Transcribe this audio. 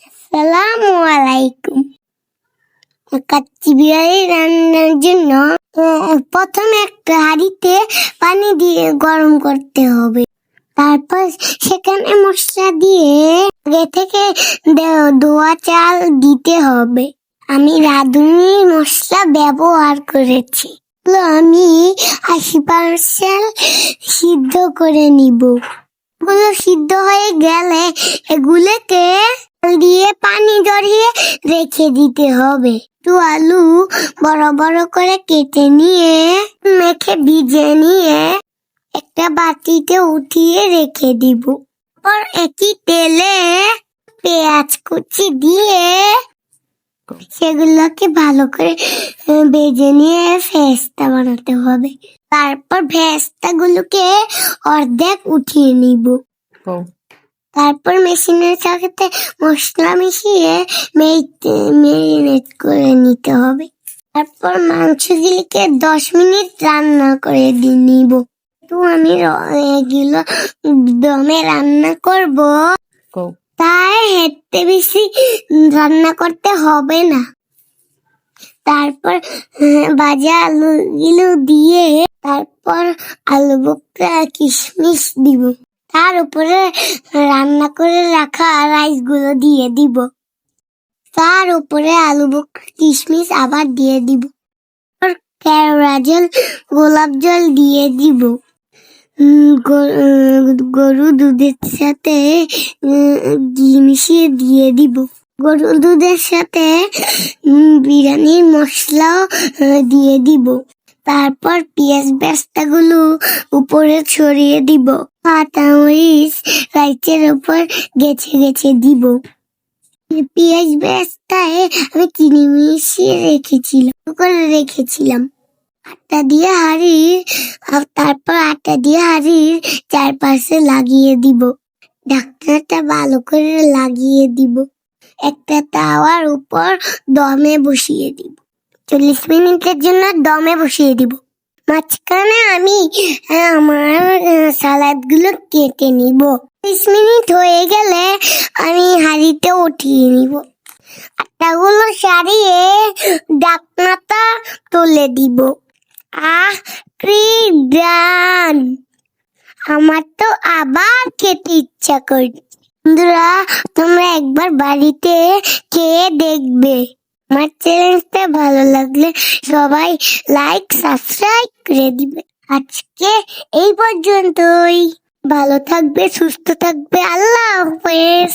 আসসালামু আলাইকুম। কাচ্চি বিরিয়ানি রান্নার জন্য প্রথমে একটা হাঁড়িতে পানি দিয়ে গরম করতে হবে। তারপর সেখানে মশলা দিয়ে আগে থেকে ধোয়া চাল দিতে হবে। আমি রাঁধুনি মশলা ব্যবহার করেছি। আমি 80% সিদ্ধ করে নিব। এগুলো সিদ্ধ হয়ে গেলে এগুলোকে দিয়ে পানি ঝরিয়ে রেখে দিতে হবে। একটু আলু বড় বড় করে কেটে নিয়ে মেখে ভিজে নিয়ে একটা বাটিতে উঠিয়ে রেখে দিব। পর একই তেলে পেঁয়াজ কুচি দিয়ে সেগুলোকে ভালো করে ভেজে নিয়ে ভেস্তা বানাতে হবে। তারপর ভেস্তা গুলোকে অর্ধেক উঠিয়ে নিব। তারপর মেশিনের সাথে মশলা মিশিয়ে মেরিনেট করে নিতে হবে। তারপর মাংসগুলিকে 10 মিনিট রান্না করে নিব। তো আমি এগুলো দমে রান্না করব, তাই হেঁটে বেশি রান্না করতে হবে না। তারপর ভাজা আলুগুলো দিয়ে তারপর আলু বোখরা কিশমিশ দিব। তার উপরে রান্না করে রাখা রাইস গুলো দিয়ে দিব। তার উপরে আলু বোখরা কিশমিশ আবার দিয়ে দিব। কেওড়া জল গোলাপ জল দিয়ে দিব। গরু দুধের সাথে ঘি মিশিয়ে দিয়ে দিব। গরুর দুধের সাথে বিরিয়ানির মশলাও দিয়ে দিব। তারপর পেঁয়াজ বেরেস্তাগুলো উপরে ছড়িয়ে দিব। কাঁচামরিচ রাইসের উপর গেছে গেছে দিব। পেঁয়াজ বেরেস্তায় আমি চিনি মিশিয়ে রেখেছিলাম। আটা দিয়ে হাঁড়ির চারপাশে লাগিয়ে দিব। ঢাকনাটা ভালো করে লাগিয়ে দিব। একটা তাওয়ার উপর দমে বসিয়ে দিব। 40 মিনিটের জন্য দমে বসিয়ে দিব। মাঝখানে আমি আমার সালাদ গুলো কেটে নিব। 30 মিনিট হয়ে গেলে আমি হাঁড়িতে উঠিয়ে নিব। আটাগুলো সারিয়ে ঢাকনাটা তুলে দিব। কি গান! আমার তো আবার খেতে ইচ্ছা করছে। বন্ধুরা, তোমরা একবার বাড়িতে খেয়ে দেখবে। আমার চ্যানেলটা ভালো লাগলে সবাই লাইক সাবস্ক্রাইব করে দিবে। আজকে এই পর্যন্তই। ভালো থাকবে, সুস্থ থাকবে। আল্লাহ হাফেজ।